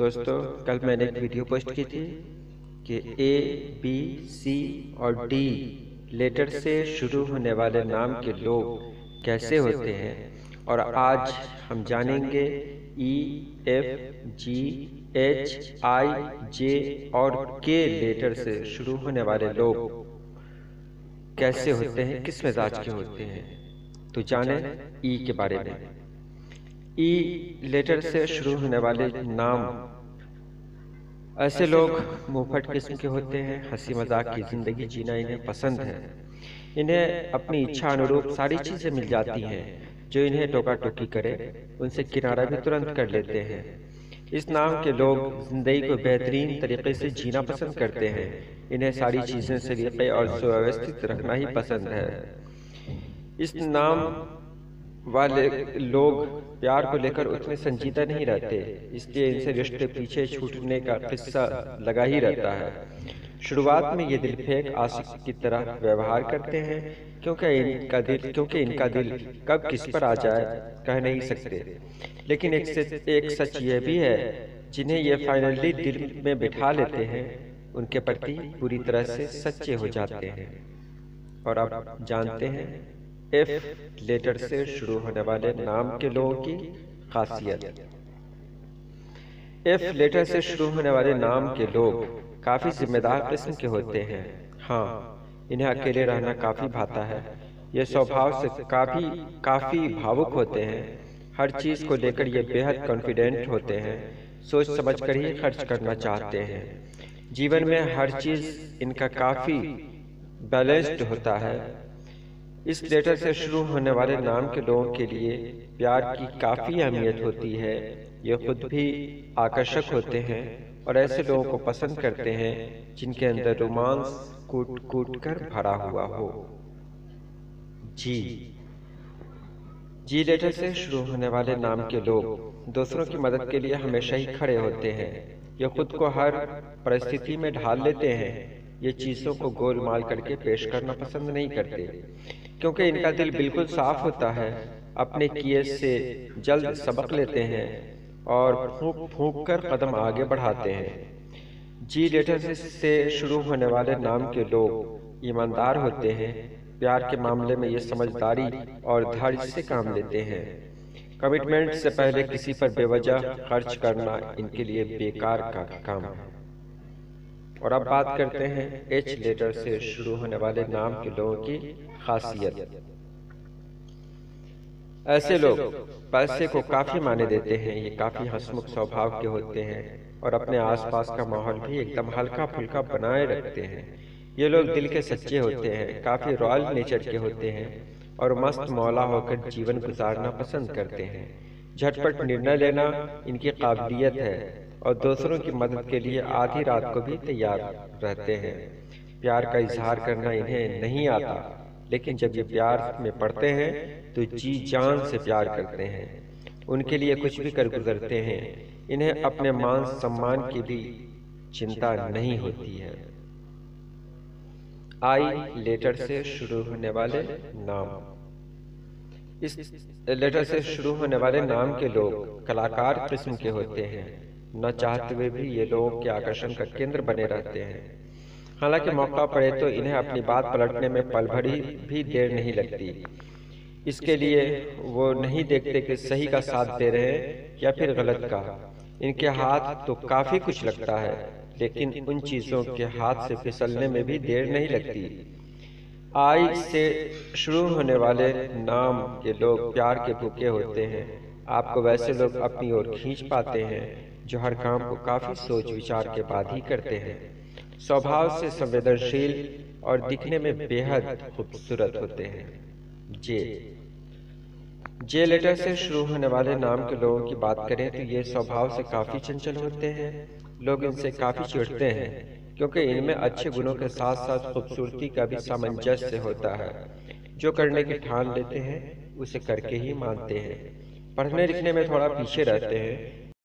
दोस्तों, कल मैंने एक वीडियो पोस्ट की थी कि ए, बी, सी और डी लेटर से शुरू होने वाले नाम के लोग कैसे होते हैं। और आज हम जानेंगे ई, एफ, जी, एच, आई, जे और के लेटर से शुरू होने वाले लोग कैसे होते हैं, किस मिजाज के होते हैं। तो जाने ई के बारे में। ई लेटर से शुरू होने वाले नाम ऐसे लोग मुंहफट किस्म के होते हैं। हंसी मजाक की जिंदगी जीना इन्हें पसंद है। इन्हें अपनी इच्छा अनुरूप सारी चीजें मिल जाती हैं। जो इन्हें टोका टोकी करे उनसे किनारा भी तुरंत कर लेते हैं। इस नाम के लोग जिंदगी को बेहतरीन तरीके से जीना पसंद करते हैं। इन्हें सारी चीजें सलीके और सुव्यवस्थित रखना ही पसंद है। इस नाम वाले लोग प्यार को लेकर उतने संजीदा नहीं रहते, इसलिए इनसे रिश्ते पीछे छूटने का किस्सा लगा ही रहता है। शुरुआत में ये दिलफेक आशिक की तरह व्यवहार करते हैं, क्योंकि इनका दिल कब किस पर आ जाए कह नहीं सकते। लेकिन एक सच ये भी है, जिन्हें ये फाइनली दिल में बिठा लेते हैं उनके प्रति पूरी तरह से सच्चे हो जाते हैं। और अब जानते हैं एफ लेटर से शुरू होने वाले नाम के लोगों की खासियत। एफ लेटर से शुरू होने वाले नाम के लोग काफी जिम्मेदार किस्म के होते हैं। हाँ, इन्हें अकेले रहना काफी भाता है। ये स्वभाव से काफी भावुक होते हैं। हर चीज को लेकर ये बेहद कॉन्फिडेंट होते हैं। सोच समझ कर ही खर्च करना चाहते हैं। जीवन में हर चीज इनका काफी बैलेंस्ड होता है। इस लेटर से शुरू होने वाले नाम के लोगों के लिए प्यार की काफी अहमियत होती है। ये खुद भी आकर्षक होते हैं और ऐसे लोगों को पसंद करते हैं जिनके अंदर रोमांस कूट कूट कर भरा हुआ हो। जी लेटर से शुरू होने वाले नाम के लोग दूसरों की मदद के लिए हमेशा ही खड़े होते हैं। ये खुद को हर परिस्थिति में ढाल लेते हैं। ये चीजों को गोलमाल करके पेश करना पसंद नहीं करते, क्योंकि इनका दिल बिल्कुल साफ होता है। अपने किए से जल्द सबक लेते हैं और फूंक फूंक कर कदम आगे बढ़ाते हैं। जी लेटर से शुरू होने वाले नाम के लोग ईमानदार होते हैं। प्यार के मामले में ये समझदारी और धैर्य से काम लेते हैं। कमिटमेंट से पहले किसी पर बेवजह खर्च करना इनके लिए बेकार का काम है। और अब बात करते हैं एच लेटर से शुरू होने वाले नाम के लोगों की खासियत। ऐसे लोग पैसे को काफी माने देते हैं। ये काफी हंसमुख स्वभाव के होते हैं और अपने आसपास का माहौल भी एकदम हल्का फुल्का बनाए रखते हैं। ये लोग दिल के सच्चे होते हैं, काफी रॉयल नेचर के होते हैं और मस्त मौला होकर जीवन गुजारना पसंद करते हैं। झटपट निर्णय लेना इनकी काबिलियत है और दूसरों की मदद के लिए आधी रात को भी तैयार रहते हैं। प्यार का इजहार करना इन्हें नहीं आता, लेकिन जब ये प्यार में पड़ते हैं तो जी जान से प्यार करते हैं। उनके लिए कुछ भी कर गुजरते हैं। इन्हें अपने मान सम्मान की भी चिंता नहीं होती है। आई लेटर से शुरू होने वाले नाम। इस लेटर से शुरू होने वाले नाम के लोग कलाकार किस्म के होते हैं। न चाहते हुए भी ये लोगों के आकर्षण का केंद्र बने रहते हैं। हालांकि मौका पड़े तो इन्हें अपनी बात पलटने में पल भर भी देर नहीं लगती। इसके लिए वो नहीं देखते कि सही का साथ दे रहे हैं या फिर गलत का। इनके हाथ तो काफी कुछ लगता है, लेकिन उन चीजों के हाथ से फिसलने में भी देर नहीं लगती। आई से शुरू होने वाले नाम के लोग प्यार के भूखे होते हैं। आपको वैसे लोग अपनी ओर खींच पाते हैं जो हर काम को काफी सोच विचार के बाद ही करते हैं। स्वभाव से संवेदनशील और दिखने में बेहद खूबसूरत होते हैं। जे लेटर से शुरू होने वाले नाम के लोगों की बात करें तो ये स्वभाव से काफी चंचल होते हैं। लोग इनसे काफी चिढ़ते हैं, क्योंकि इनमें अच्छे गुणों के साथ साथ खूबसूरती का भी सामंजस्य होता है। जो करने की ठान लेते हैं उसे करके ही मानते हैं। पढ़ने लिखने में थोड़ा पीछे रहते हैं,